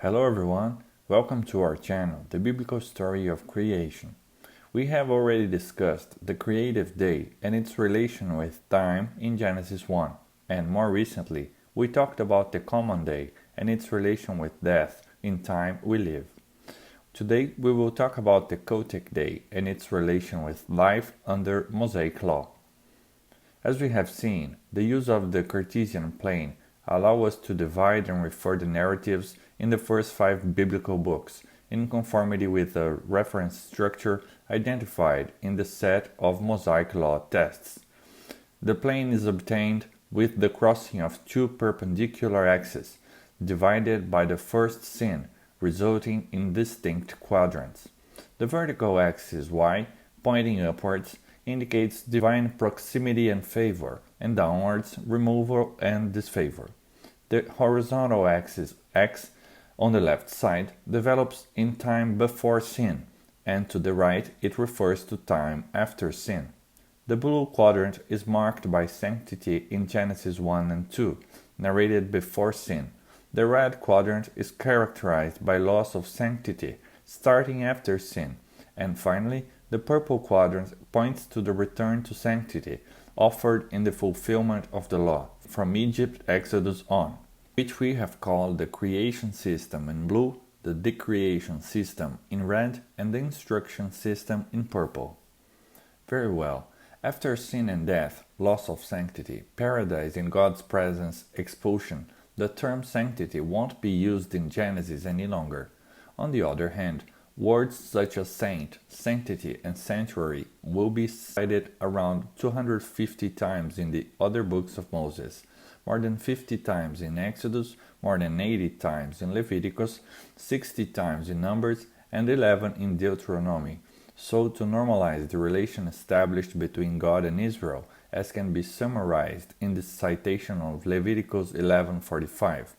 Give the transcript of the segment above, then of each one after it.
Hello everyone, welcome to our channel, The Biblical Story of Creation. We have already discussed the creative day and its relation with time in Genesis 1, and more recently, we talked about the common day and its relation with death in time we live. Today we will talk about the Cultic day and its relation with life under Mosaic law. As we have seen, the use of the Cartesian plane allows us to divide and refer the narratives in the first 5 biblical books in conformity with the reference structure identified in the set of Mosaic law tests. The plane is obtained with the crossing of 2 perpendicular axes, divided by the first sin, resulting in distinct quadrants. The vertical axis y, pointing upwards, indicates divine proximity and favor, and downwards removal and disfavor. The horizontal axis x on the left side develops in time before sin, and to the right it refers to time after sin. The blue quadrant is marked by sanctity in Genesis 1 and 2, narrated before sin. The red quadrant is characterized by loss of sanctity, starting after sin, and finally, the purple quadrant points to the return to sanctity, offered in the fulfillment of the law, from Egypt Exodus on, which we have called the creation system in blue, the decreation system in red, and the instruction system in purple. Very well. After sin and death, loss of sanctity, paradise in God's presence, expulsion, the term sanctity won't be used in Genesis any longer. On the other hand, words such as saint, sanctity, and sanctuary will be cited around 250 times in the other books of Moses, more than 50 times in Exodus, more than 80 times in Leviticus, 60 times in Numbers, and 11 in Deuteronomy, so to normalize the relation established between God and Israel, as can be summarized in the citation of Leviticus 11:45.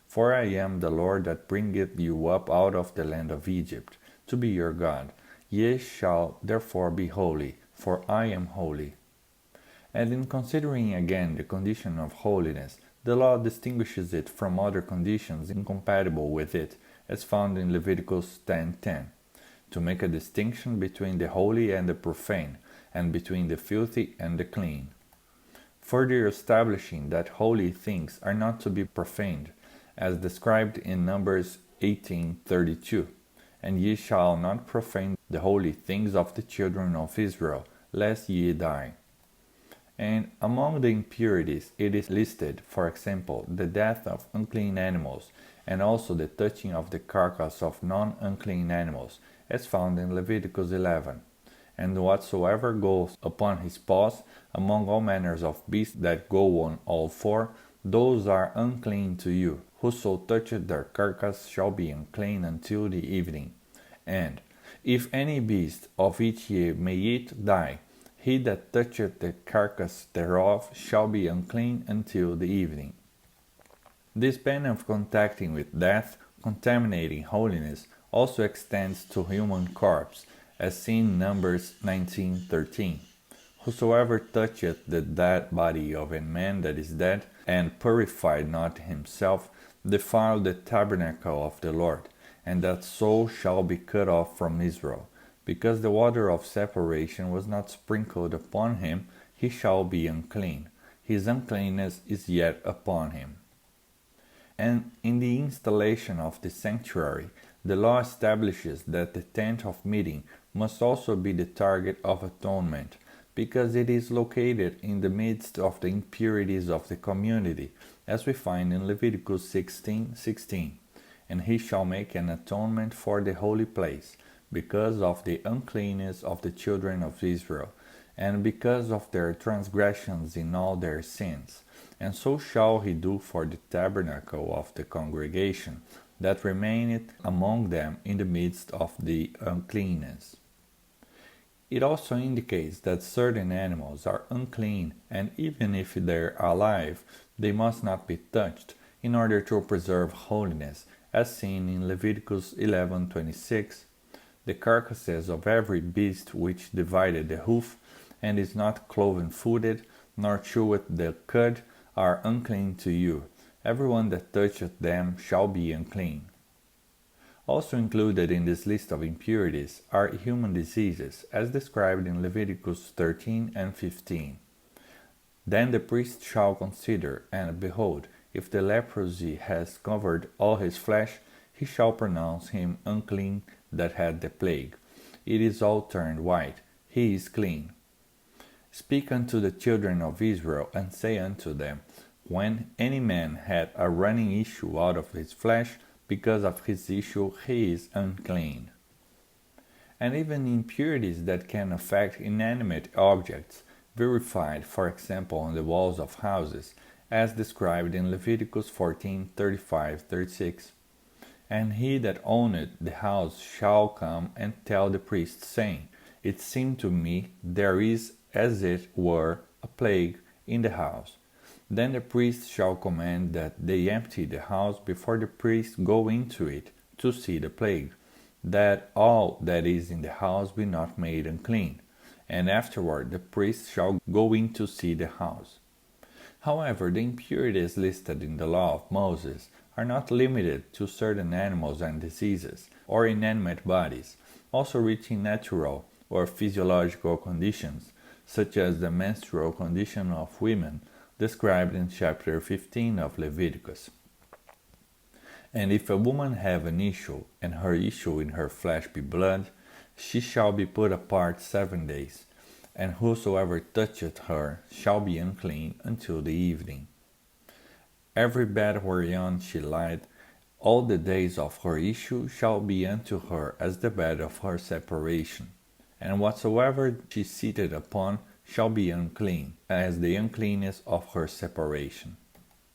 For I am the Lord that bringeth you up out of the land of Egypt, to be your God. Ye shall therefore be holy, for I am holy. And in considering again the condition of holiness, the law distinguishes it from other conditions incompatible with it, as found in Leviticus 10:10, to make a distinction between the holy and the profane, and between the filthy and the clean, further establishing that holy things are not to be profaned, as described in Numbers 18:32, and ye shall not profane the holy things of the children of Israel, lest ye die. And among the impurities it is listed, for example, the death of unclean animals, and also the touching of the carcass of non-unclean animals, as found in Leviticus 11. And whatsoever goes upon his paws, among all manners of beasts that go on all four, those are unclean to you. Whoso toucheth their carcass shall be unclean until the evening. And if any beast of which ye may eat die, he that toucheth the carcass thereof shall be unclean until the evening. This ban of contacting with death, contaminating holiness, also extends to human corpse, as seen in Numbers 19:13. Whosoever toucheth the dead body of a man that is dead, and purified not himself, defiled the tabernacle of the Lord, and that soul shall be cut off from Israel. Because the water of separation was not sprinkled upon him, he shall be unclean. His uncleanness is yet upon him. And in the installation of the sanctuary, the law establishes that the tent of meeting must also be the target of atonement, because it is located in the midst of the impurities of the community, as we find in Leviticus 16:16. And he shall make an atonement for the holy place, because of the uncleanness of the children of Israel, and because of their transgressions in all their sins. And so shall he do for the tabernacle of the congregation, that remaineth among them in the midst of the uncleanness. It also indicates that certain animals are unclean, and even if they are alive, they must not be touched, in order to preserve holiness, as seen in Leviticus 11:26. The carcasses of every beast which divided the hoof, and is not cloven-footed, nor cheweth the cud, are unclean to you. Everyone that toucheth them shall be unclean. Also included in this list of impurities are human diseases, as described in Leviticus 13 and 15. Then the priest shall consider, and behold, if the leprosy has covered all his flesh, he shall pronounce him unclean that had the plague. It is all turned white, he is clean. Speak unto the children of Israel, and say unto them, when any man hath a running issue out of his flesh, because of his issue he is unclean. And even impurities that can affect inanimate objects, verified, for example, on the walls of houses, as described in Leviticus 14:35-36. And he that owneth the house shall come and tell the priest, saying, It seemed to me there is as it were a plague in the house. Then the priest shall command that they empty the house before the priest go into it to see the plague, that all that is in the house be not made unclean, and afterward the priest shall go in to see the house. However, the impurities listed in the law of Moses are not limited to certain animals and diseases, or inanimate bodies, also reaching natural or physiological conditions, such as the menstrual condition of women, described in chapter 15 of Leviticus. And if a woman have an issue, and her issue in her flesh be blood, she shall be put apart 7 days, and whosoever toucheth her shall be unclean until the evening. Every bed whereon she lieth, all the days of her issue shall be unto her as the bed of her separation, and whatsoever she sitteth upon shall be unclean, as the uncleanness of her separation.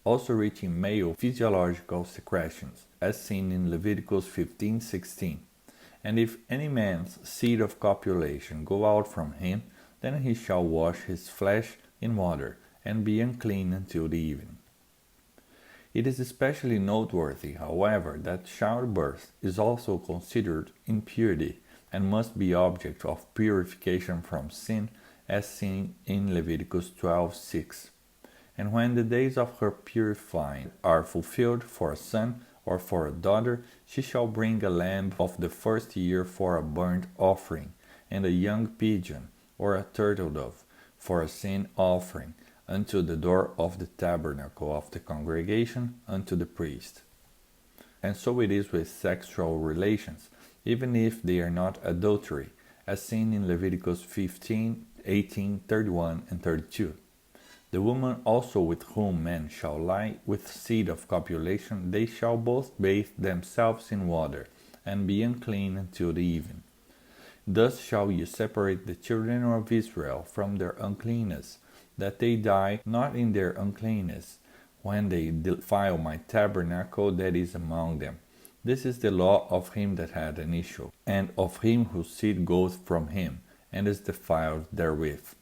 Also reaching male physiological secretions, as seen in Leviticus 15:16. And if any man's seed of copulation go out from him, then he shall wash his flesh in water, and be unclean until the evening. It is especially noteworthy, however, that childbirth is also considered impurity, and must be object of purification from sin, as seen in Leviticus 12:6. And when the days of her purifying are fulfilled for a son or for a daughter, she shall bring a lamb of the first year for a burnt offering, and a young pigeon or a turtle dove for a sin offering, unto the door of the tabernacle of the congregation, unto the priest. And so it is with sexual relations, even if they are not adultery, as seen in Leviticus 15:18, 31, and 32. The woman also with whom men shall lie with seed of copulation, they shall both bathe themselves in water, and be unclean until the even. Thus shall you separate the children of Israel from their uncleanness, that they die not in their uncleanness, when they defile my tabernacle that is among them. This is the law of him that had an issue, and of him whose seed goeth from him, and is defiled therewith.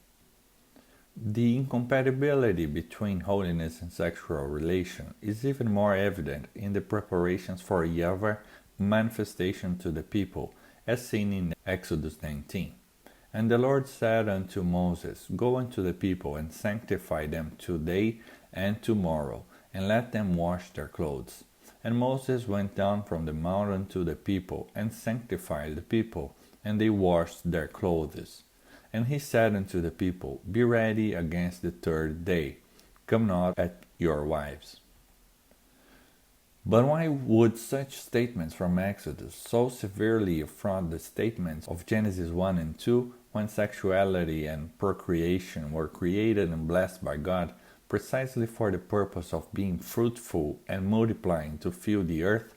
The incompatibility between holiness and sexual relation is even more evident in the preparations for Yahweh manifestation to the people, as seen in Exodus 19. And the Lord said unto Moses, Go unto the people, and sanctify them today and tomorrow, and let them wash their clothes. And Moses went down from the mountain to the people, and sanctified the people, and they washed their clothes. And he said unto the people, Be ready against the third day, come not at your wives. But why would such statements from Exodus so severely affront the statements of Genesis 1 and 2, when sexuality and procreation were created and blessed by God precisely for the purpose of being fruitful and multiplying to fill the earth?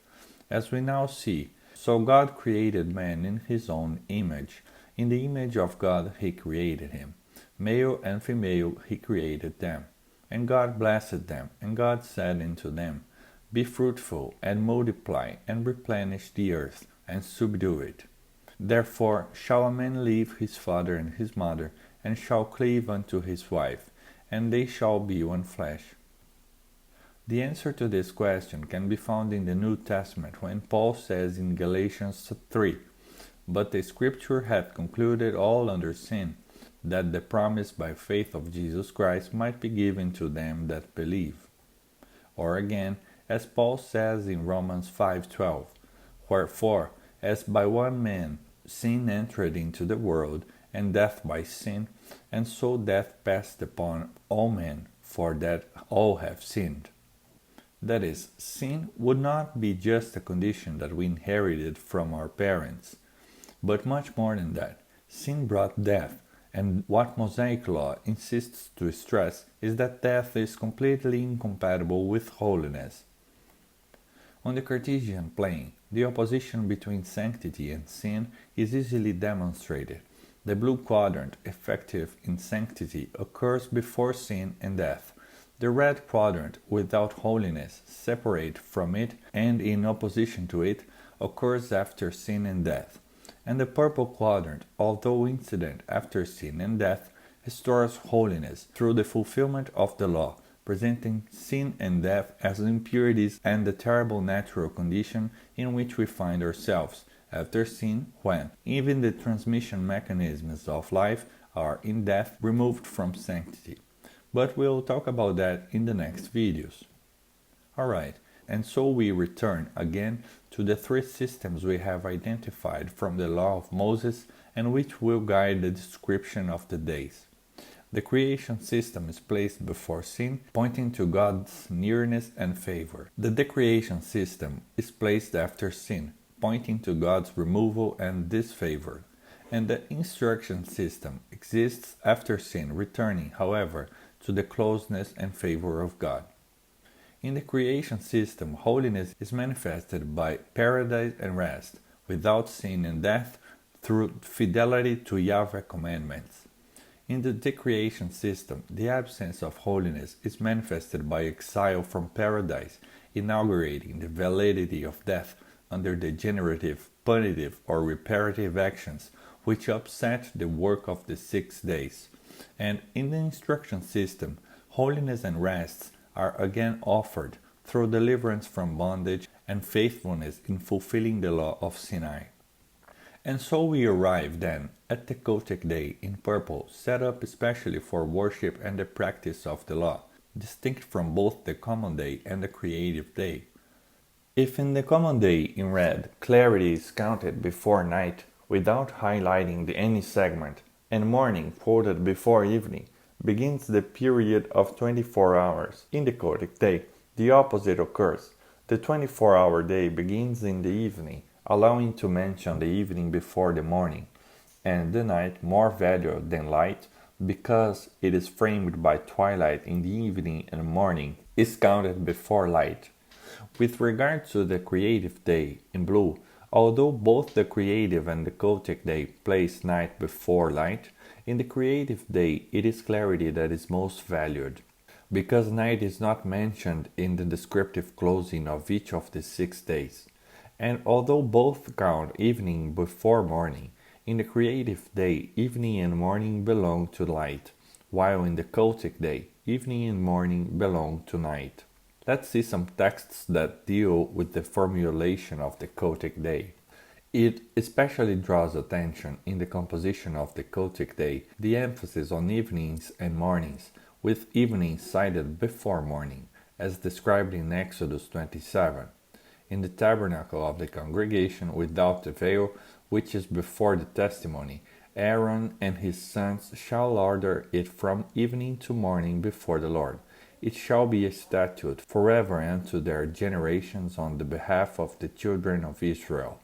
As we now see, so God created man in his own image. In the image of God he created him. Male and female he created them. And God blessed them, and God said unto them, Be fruitful, and multiply, and replenish the earth, and subdue it. Therefore shall a man leave his father and his mother, and shall cleave unto his wife, and they shall be one flesh. The answer to this question can be found in the New Testament, when Paul says in Galatians 3, But the Scripture hath concluded all under sin, that the promise by faith of Jesus Christ might be given to them that believe. Or again, as Paul says in Romans 5:12, Wherefore, as by one man sin entered into the world, and death by sin, and so death passed upon all men, for that all have sinned. That is, sin would not be just a condition that we inherited from our parents, but much more than that. Sin brought death, and what Mosaic law insists to stress is that death is completely incompatible with holiness. On the Cartesian plane, the opposition between sanctity and sin is easily demonstrated. The blue quadrant, effective in sanctity, occurs before sin and death. The red quadrant, without holiness, separate from it and in opposition to it, occurs after sin and death. And the purple quadrant, although incident after sin and death, restores holiness through the fulfillment of the law, presenting sin and death as impurities and the terrible natural condition in which we find ourselves after sin, when even the transmission mechanisms of life are in death removed from sanctity. But we'll talk about that in the next videos. Alright, and so we return again to the three systems we have identified from the law of Moses and which will guide the description of the days. The creation system is placed before sin, pointing to God's nearness and favor. The decreation system is placed after sin, pointing to God's removal and disfavor. And the instruction system exists after sin, returning, however, to the closeness and favor of God. In the creation system, holiness is manifested by paradise and rest, without sin and death, through fidelity to Yahweh commandments. In the decreation system, the absence of holiness is manifested by exile from paradise, inaugurating the validity of death under the generative, punitive, or reparative actions which upset the work of the 6 days. And in the instruction system, holiness and rests are again offered through deliverance from bondage and faithfulness in fulfilling the law of Sinai. And so we arrive then at the Kotik day in purple, set up especially for worship and the practice of the law, distinct from both the common day and the creative day. If in the common day in red, clarity is counted before night without highlighting any segment, and morning quoted before evening, begins the period of 24 hours. In the Cultic day, the opposite occurs. The 24-hour day begins in the evening, allowing to mention the evening before the morning, and the night more valuable than light, because it is framed by twilight in the evening and morning, is counted before light. With regard to the creative day in blue, although both the creative and the Cultic day place night before light, in the creative day it is clarity that is most valued, because night is not mentioned in the descriptive closing of each of the 6 days. And although both count evening before morning, in the creative day evening and morning belong to light, while in the Cultic day evening and morning belong to night. Let's see some texts that deal with the formulation of the Cultic day. It especially draws attention in the composition of the Cultic day the emphasis on evenings and mornings, with evening cited before morning, as described in Exodus 27. In the tabernacle of the congregation without the veil, which is before the testimony, Aaron and his sons shall order it from evening to morning before the Lord. It shall be a statute forever unto their generations on the behalf of the children of Israel.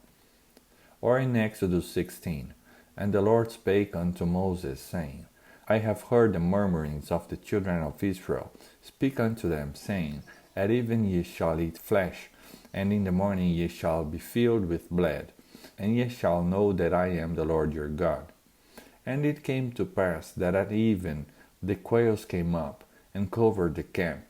Or in Exodus 16, And the Lord spake unto Moses, saying, I have heard the murmurings of the children of Israel. Speak unto them, saying, At even ye shall eat flesh, and in the morning ye shall be filled with blood, and ye shall know that I am the Lord your God. And it came to pass that at even the quails came up, and covered the camp,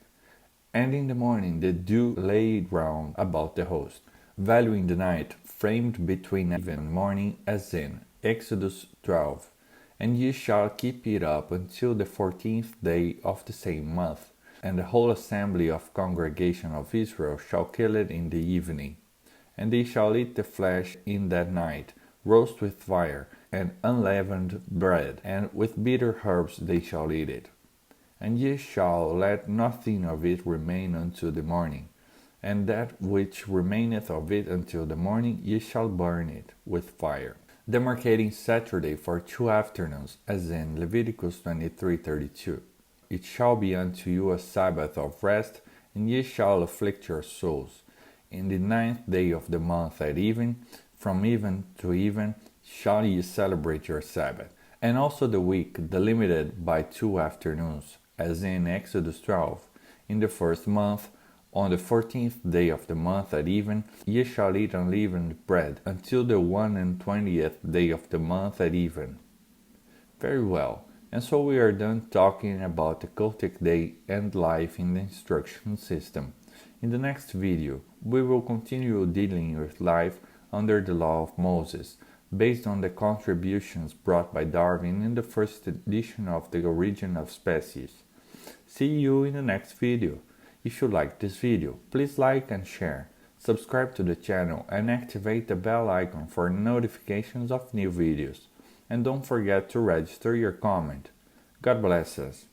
and in the morning the dew lay round about the host, valuing the night framed between even and morning, as in Exodus 12. And ye shall keep it up until the 14th day of the same month, and the whole assembly of congregation of Israel shall kill it in the evening. And they shall eat the flesh in that night, roast with fire, and unleavened bread, and with bitter herbs they shall eat it. And ye shall let nothing of it remain unto the morning. and that which remaineth of it until the morning ye shall burn it with fire. Demarcating Saturday for 2 afternoons, as in Leviticus 23:32. It shall be unto you a Sabbath of rest, and ye shall afflict your souls. In the 9th day of the month at even, from even to even, shall ye celebrate your Sabbath, and also the week delimited by 2 afternoons, as in Exodus 12. In the 1st month, on the 14th day of the month at even, ye shall eat unleavened bread, until the 21st day of the month at even. Very well, and so we are done talking about the Cultic day and life in the instruction system. In the next video, we will continue dealing with life under the law of Moses, based on the contributions brought by Darwin in the first edition of The Origin of Species. See you in the next video. If you liked this video, please like and share, subscribe to the channel and activate the bell icon for notifications of new videos. And don't forget to register your comment. God bless us.